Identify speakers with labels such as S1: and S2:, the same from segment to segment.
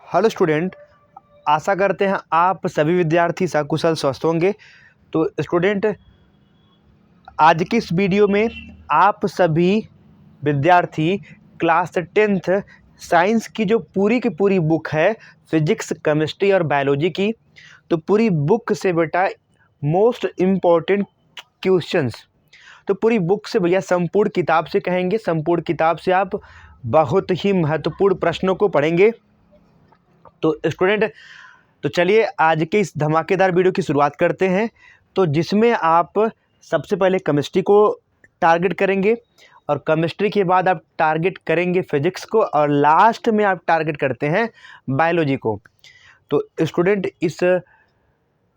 S1: Hello student, आशा करते हैं आप सभी विद्यार्थी सकुशल स्वस्थ होंगे। तो स्टूडेंट, आज की इस वीडियो में आप सभी विद्यार्थी क्लास 10th साइंस की जो पूरी की पूरी बुक है, फिजिक्स, केमिस्ट्री और बायोलॉजी की, तो पूरी बुक से बेटा मोस्ट इम्पॉर्टेंट क्वेश्चंस, तो पूरी बुक से भैया संपूर्ण किताब से कहेंगे, संपूर्ण किताब से आप बहुत ही महत्वपूर्ण प्रश्नों को पढ़ेंगे। तो स्टूडेंट, तो चलिए आज के इस धमाकेदार वीडियो की शुरुआत करते हैं। तो जिसमें आप सबसे पहले केमिस्ट्री को टारगेट करेंगे और केमिस्ट्री के बाद आप टारगेट करेंगे फिजिक्स को और लास्ट में आप टारगेट करते हैं बायोलॉजी को। तो स्टूडेंट, इस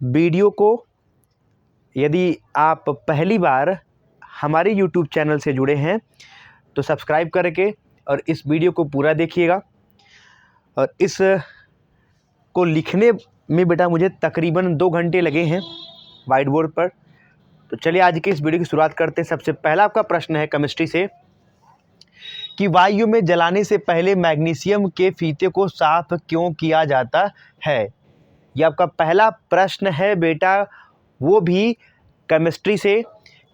S1: वीडियो को यदि आप पहली बार हमारे यूट्यूब चैनल से जुड़े हैं तो सब्सक्राइब करके और इस वीडियो को पूरा देखिएगा। और इस को लिखने में बेटा मुझे तकरीबन 2 घंटे लगे हैं वाइट बोर्ड पर। तो चलिए आज की इस वीडियो की शुरुआत करते हैं। सबसे पहला आपका प्रश्न है केमिस्ट्री से कि वायु में जलाने से पहले मैग्नीशियम के फीते को साफ क्यों किया जाता है। यह आपका पहला प्रश्न है बेटा, वो भी केमिस्ट्री से,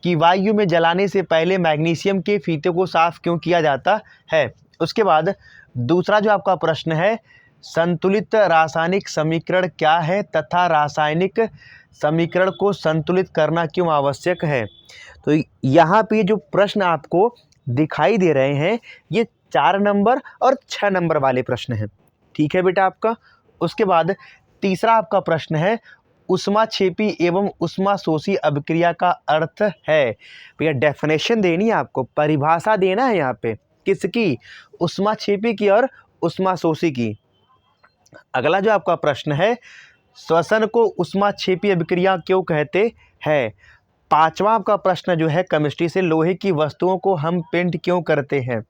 S1: कि वायु में जलाने से पहले मैग्नीशियम के फीते को साफ क्यों किया जाता है। उसके बाद दूसरा जो आपका प्रश्न है, संतुलित रासायनिक समीकरण क्या है तथा रासायनिक समीकरण को संतुलित करना क्यों आवश्यक है। तो यहाँ पे जो प्रश्न आपको दिखाई दे रहे हैं ये 4 नंबर और 6 नंबर वाले प्रश्न हैं। ठीक है बेटा आपका। उसके बाद तीसरा आपका प्रश्न है, ऊष्माक्षेपी एवं ऊष्माशोषी अभिक्रिया का अर्थ है। भैया डेफिनेशन देनी है आपको, परिभाषा देना है यहाँ पे, किसकी, ऊष्माक्षेपी की और ऊष्माशोषी की। अगला जो आपका प्रश्न है, श्वसन को ऊष्माक्षेपी अभिक्रिया क्यों कहते हैं। पांचवा आपका प्रश्न जो है केमिस्ट्री से, लोहे की वस्तुओं को हम पेंट क्यों करते हैं।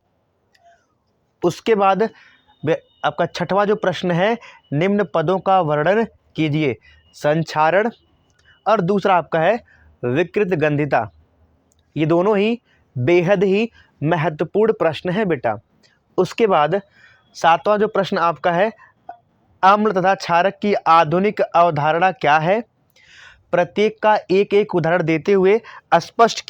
S1: उसके बाद आपका छठवां जो प्रश्न है, निम्न पदों का वर्णन कीजिए। संक्षारण और दूसरा आपका है विकृत गंधिता। ये दोनों ही बेहद ही महत्वपूर्ण प्रश्न है बेटा। उसके बाद सातवां जो प्रश्न आपका है, अम्ल तथा क्षारक की आधुनिक अवधारणा क्या है। प्रत्येक का एक एक उदाहरण देते हुए स्पष्ट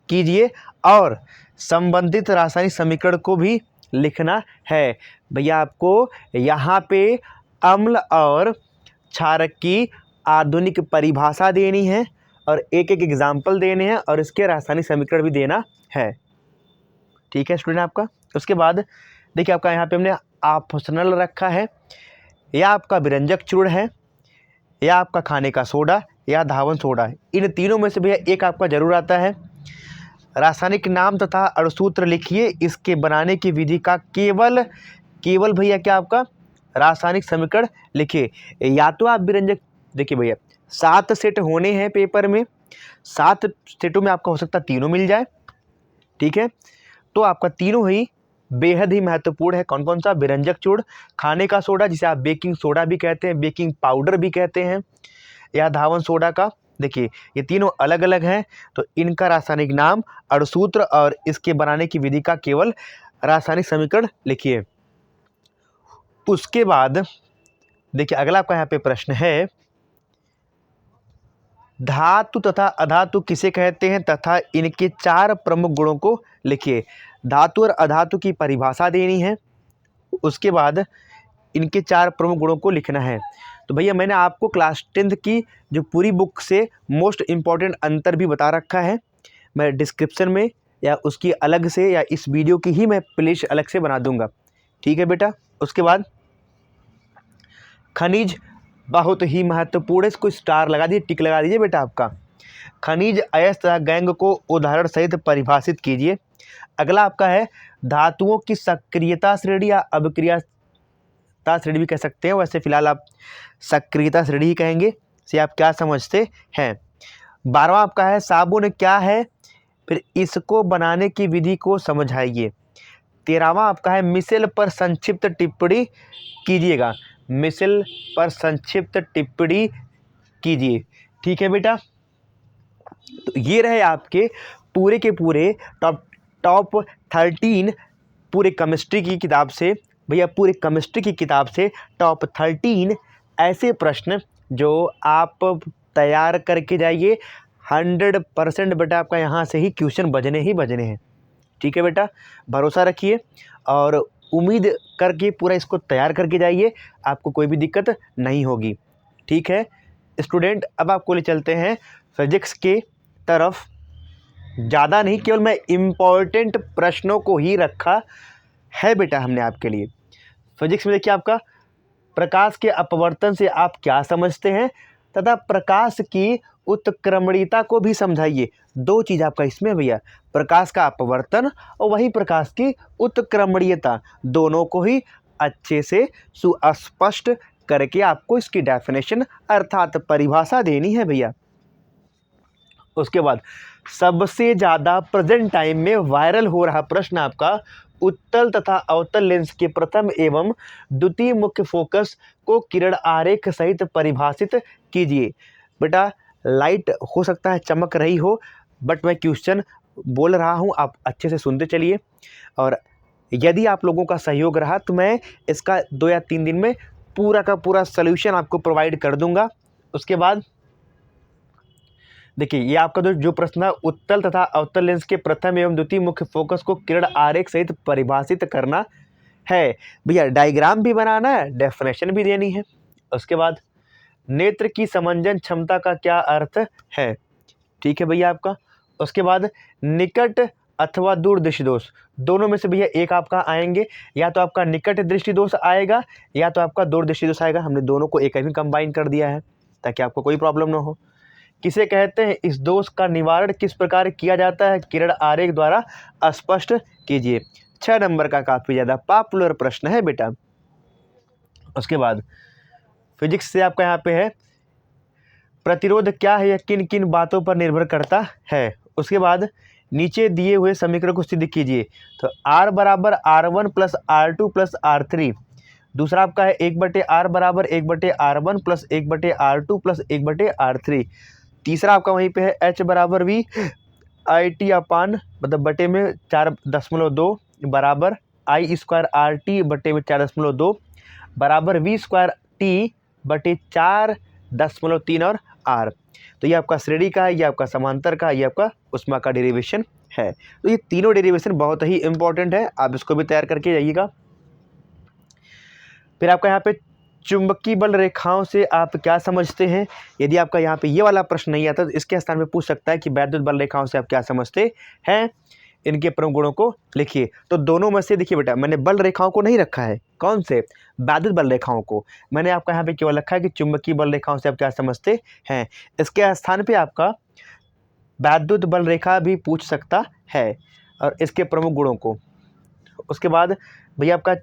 S1: कीजिए और संबंधित रासायनिक समीकरण को भी लिखना है। भैया आपको यहाँ पे अम्ल और क्षारक की आधुनिक परिभाषा देनी है और एक एक एग्जाम्पल देने हैं और इसके रासायनिक समीकरण भी देना है। ठीक है स्टूडेंट आपका। उसके बाद देखिए आपका यहाँ पे हमने ऑप्शनल रखा है, या आपका विरंजक चूर्ण है, या आपका खाने का सोडा, या धावन सोडा है। इन तीनों में से भैया एक आपका जरूर आता है। रासायनिक नाम तथा अणुसूत्र लिखिए, इसके बनाने की विधि का केवल भैया क्या आपका रासायनिक समीकरण लिखिए। या तो आप विरंजक, देखिए भैया 7 सेट होने हैं पेपर में, 7 सेटों में आपका हो सकता है तीनों मिल जाए। ठीक है, तो आपका तीनों ही बेहद ही महत्वपूर्ण है। कौन कौन सा, विरंजक चूर्ण, खाने का सोडा जिसे आप बेकिंग सोडा भी कहते हैं, बेकिंग पाउडर भी कहते हैं, या धावन सोडा का। देखिए ये तीनों अलग अलग हैं, तो इनका रासायनिक नाम, अणुसूत्र और इसके बनाने की विधि का केवल रासायनिक समीकरण लिखिए। उसके बाद देखिए अगला आपका यहाँ पे प्रश्न है, धातु तथा अधातु किसे कहते हैं तथा इनके 4 प्रमुख गुणों को लिखिए। धातु और अधातु की परिभाषा देनी है, उसके बाद इनके 4 प्रमुख गुणों को लिखना है। तो भैया मैंने आपको क्लास 10th की जो पूरी बुक से मोस्ट इम्पॉर्टेंट अंतर भी बता रखा है, मैं डिस्क्रिप्शन में या उसकी अलग से या इस वीडियो की ही मैं प्लेलिस्ट अलग से बना दूंगा। ठीक है बेटा। उसके बाद खनिज बहुत ही महत्वपूर्ण है, इसको स्टार लगा दीजिए, टिक लगा दीजिए बेटा आपका। खनिज अयस्क तथा गैंग को उदाहरण सहित परिभाषित कीजिए। अगला आपका है धातुओं की सक्रियता श्रेणी या अभिक्रियता श्रेणी भी कह सकते हैं, वैसे फिलहाल आप सक्रियता श्रेणी ही कहेंगे, से आप क्या समझते हैं। 12वां आपका है साबुन क्या है, फिर इसको बनाने की विधि को समझाइए। 13वां आपका है मिसेल पर संक्षिप्त टिप्पणी कीजिएगा, मिसेल पर संक्षिप्त टिप्पणी कीजिए। ठीक है बेटा। तो ये रहे आपके पूरे के पूरे टॉप 13 पूरे केमिस्ट्री की किताब से भैया, पूरे केमिस्ट्री की किताब से टॉप 13 ऐसे प्रश्न जो आप तैयार करके जाइए। 100% बेटा आपका यहाँ से ही क्वेश्चन बजने ही बजने हैं। ठीक है बेटा, भरोसा रखिए और उम्मीद करके पूरा इसको तैयार करके जाइए, आपको कोई भी दिक्कत नहीं होगी। ठीक है स्टूडेंट, अब आपको ले चलते हैं फिजिक्स के तरफ। ज़्यादा नहीं, केवल मैं इम्पॉर्टेंट प्रश्नों को ही रखा है बेटा हमने आपके लिए। फिजिक्स में देखिए आपका प्रकाश के अपवर्तन से आप क्या समझते हैं तथा प्रकाश की उत्क्रमणीयता को भी समझाइए। दो चीज़ आपका इसमें भैया, प्रकाश का अपवर्तन और वही प्रकाश की उत्क्रमणीयता, दोनों को ही अच्छे से सुस्पष्ट करके आपको इसकी डेफिनेशन अर्थात परिभाषा देनी है भैया। उसके बाद सबसे ज़्यादा प्रेजेंट टाइम में वायरल हो रहा प्रश्न आपका, उत्तल तथा अवतल लेंस के प्रथम एवं द्वितीय मुख्य फोकस को किरण आरेख सहित परिभाषित कीजिए। बेटा लाइट हो सकता है चमक रही हो, बट मैं क्वेश्चन बोल रहा हूँ, आप अच्छे से सुनते चलिए और यदि आप लोगों का सहयोग रहा तो मैं इसका 2 या 3 दिन में पूरा का पूरा सल्यूशन आपको प्रोवाइड कर दूंगा। उसके बाद देखिए ये आपका जो प्रश्न है, उत्तल तथा अवतल लेंस के प्रथम एवं द्वितीय मुख्य फोकस को किरण आरेख सहित परिभाषित करना है भैया। डायग्राम भी बनाना है, डेफिनेशन भी देनी है। उसके बाद नेत्र की समंजन क्षमता का क्या अर्थ है। ठीक है भैया आपका। उसके बाद निकट अथवा दूर दृष्टि दोष, दोनों में से भैया एक आपका आएंगे, या तो आपका निकट दृष्टि दोष आएगा या तो आपका दूर दृष्टि दोष आएगा। हमने दोनों को एक ही कंबाइन कर दिया है ताकि आपको कोई प्रॉब्लम ना हो। किसे कहते हैं, इस दोष का निवारण किस प्रकार किया जाता है, किरण आरेख द्वारा स्पष्ट कीजिए। 6 नंबर का काफ़ी ज़्यादा पॉपुलर प्रश्न है बेटा। उसके बाद फिजिक्स से आपका यहाँ पे है, प्रतिरोध क्या है, यह किन किन बातों पर निर्भर करता है। उसके बाद नीचे दिए हुए समीकरण को सिद्ध कीजिए। तो R बराबर R1 plus R2 plus R3। दूसरा आपका है 1/R बराबर 1/R1 plus 1/R2 plus 1/R3। तीसरा आपका वहीं पे है H बराबर V IT अपान मतलब बटे में 4.2 बराबर I स्क्वायर RT बटे में 4.2 बराबर V स्क्वायर T बटे 4.3 और R। तो ये आपका श्रेणी का है, ये आपका समांतर का, ये आपका उष्मा का डेरिवेशन है। तो ये तीनों डेरिवेशन बहुत ही इंपॉर्टेंट है, आप इसको भी तैयार करके जाइएगा। फिर आपका यहाँ पे चुंबकीय बल रेखाओं से आप क्या समझते हैं। यदि आपका यहाँ पे ये वाला प्रश्न नहीं आता तो इसके स्थान में पूछ सकता है कि वैद्युत बल रेखाओं से आप क्या समझते हैं, इनके प्रमुख गुणों को लिखिए। तो दोनों में से देखिए बेटा, मैंने बल रेखाओं को नहीं रखा है, कौन से, वैद्युत बल रेखाओं को। मैंने आपका यहाँ पे केवल रखा है कि चुंबकीय बल रेखाओं से आप क्या समझते हैं। इसके स्थान पे आपका वैद्युत बल रेखा भी पूछ सकता है और इसके प्रमुख गुणों को। उसके बाद भैया आपका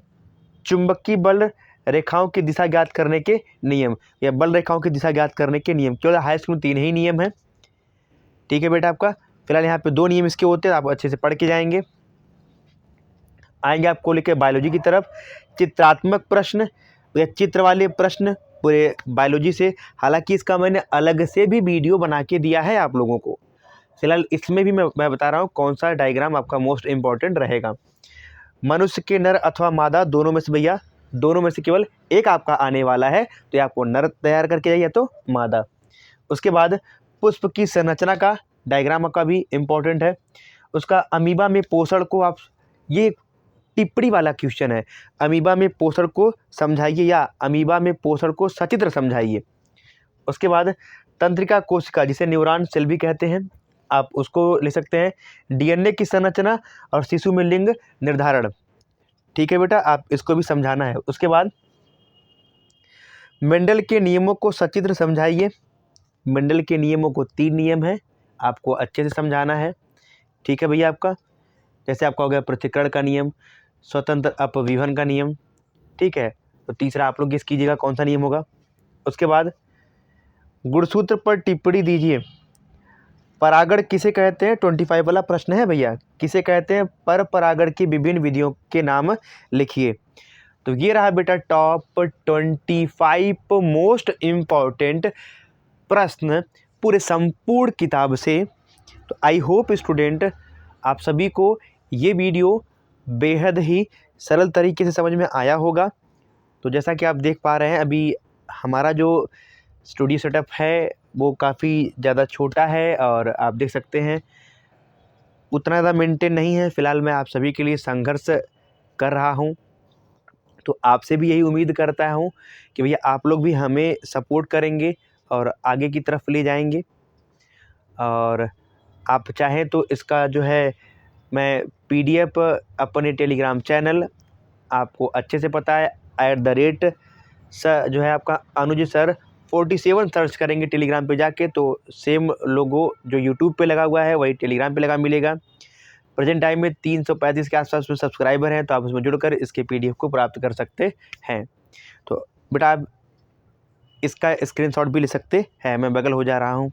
S1: चुंबकीय बल रेखाओं की दिशा ज्ञात करने के नियम, या बल रेखाओं की दिशा ज्ञात करने के नियम, केवल हाई स्कूल में 3 ही नियम है। ठीक है बेटा आपका, फिलहाल यहाँ पे 2 नियम इसके होते हैं, आप अच्छे से पढ़ के जाएंगे। आएंगे आपको लेके बायोलॉजी की तरफ, चित्रात्मक प्रश्न या चित्र वाले प्रश्न पूरे बायोलॉजी से। हालांकि इसका मैंने अलग से भी वीडियो बना के दिया है आप लोगों को। फिलहाल इसमें भी मैं बता रहा हूँ कौन सा डायग्राम आपका मोस्ट इंपॉर्टेंट रहेगा। मनुष्य के नर अथवा मादा, दोनों में से भैया, दोनों में से केवल एक आपका आने वाला है, तो ये आपको नर तैयार करके जाइए तो मादा। उसके बाद पुष्प की संरचना का डायग्राम आपका भी इम्पोर्टेंट है। उसका अमीबा में पोषण को आप, ये टिप्पणी वाला क्वेश्चन है, अमीबा में पोषण को समझाइए या अमीबा में पोषण को सचित्र समझाइए। उसके बाद तंत्रिका कोशिका, जिसे न्यूरॉन सेल भी कहते हैं, आप उसको ले सकते हैं। डीएनए की संरचना और शिशु में लिंग निर्धारण। ठीक है बेटा, आप इसको भी समझाना है। उसके बाद मेंडल के नियमों को सचित्र समझाइए। मेंडल के नियमों को 3 नियम है, आपको अच्छे से समझाना है। ठीक है भैया आपका, जैसे आपका हो गया पृथक्करण का नियम, स्वतंत्र अपविभन का नियम। ठीक है, तो तीसरा आप लोग गेस कीजिएगा कौन सा नियम होगा। उसके बाद गुणसूत्र पर टिप्पणी दीजिए। परागण किसे कहते हैं, 25 वाला प्रश्न है भैया, किसे कहते हैं, पर परागण की विभिन्न विधियों के नाम लिखिए। तो ये रहा बेटा टॉप 25 मोस्ट इम्पॉर्टेंट प्रश्न पूरे संपूर्ण किताब से। तो आई होप स्टूडेंट आप सभी को ये वीडियो बेहद ही सरल तरीके से समझ में आया होगा। तो जैसा कि आप देख पा रहे हैं, अभी हमारा जो स्टूडियो सेटअप है वो काफ़ी ज़्यादा छोटा है और आप देख सकते हैं उतना ज़्यादा मेंटेन नहीं है। फ़िलहाल मैं आप सभी के लिए संघर्ष कर रहा हूँ, तो आपसे भी यही उम्मीद करता हूँ कि भैया आप लोग भी हमें सपोर्ट करेंगे और आगे की तरफ ले जाएंगे। और आप चाहें तो इसका जो है मैं PDF अपने टेलीग्राम चैनल, आपको अच्छे से पता है, @ जो है आपका अनुज सर 47 सर्च करेंगे टेलीग्राम पे जाके तो सेम लोगो जो यूट्यूब पे लगा हुआ है वही टेलीग्राम पे लगा मिलेगा। प्रेजेंट टाइम में 335 के आसपास में सब्सक्राइबर हैं, तो आप उसमें जुड़कर इसके PDF को प्राप्त कर सकते हैं। तो बेटा आप इसका स्क्रीनशॉट भी ले सकते हैं, मैं बगल हो जा रहा हूँ।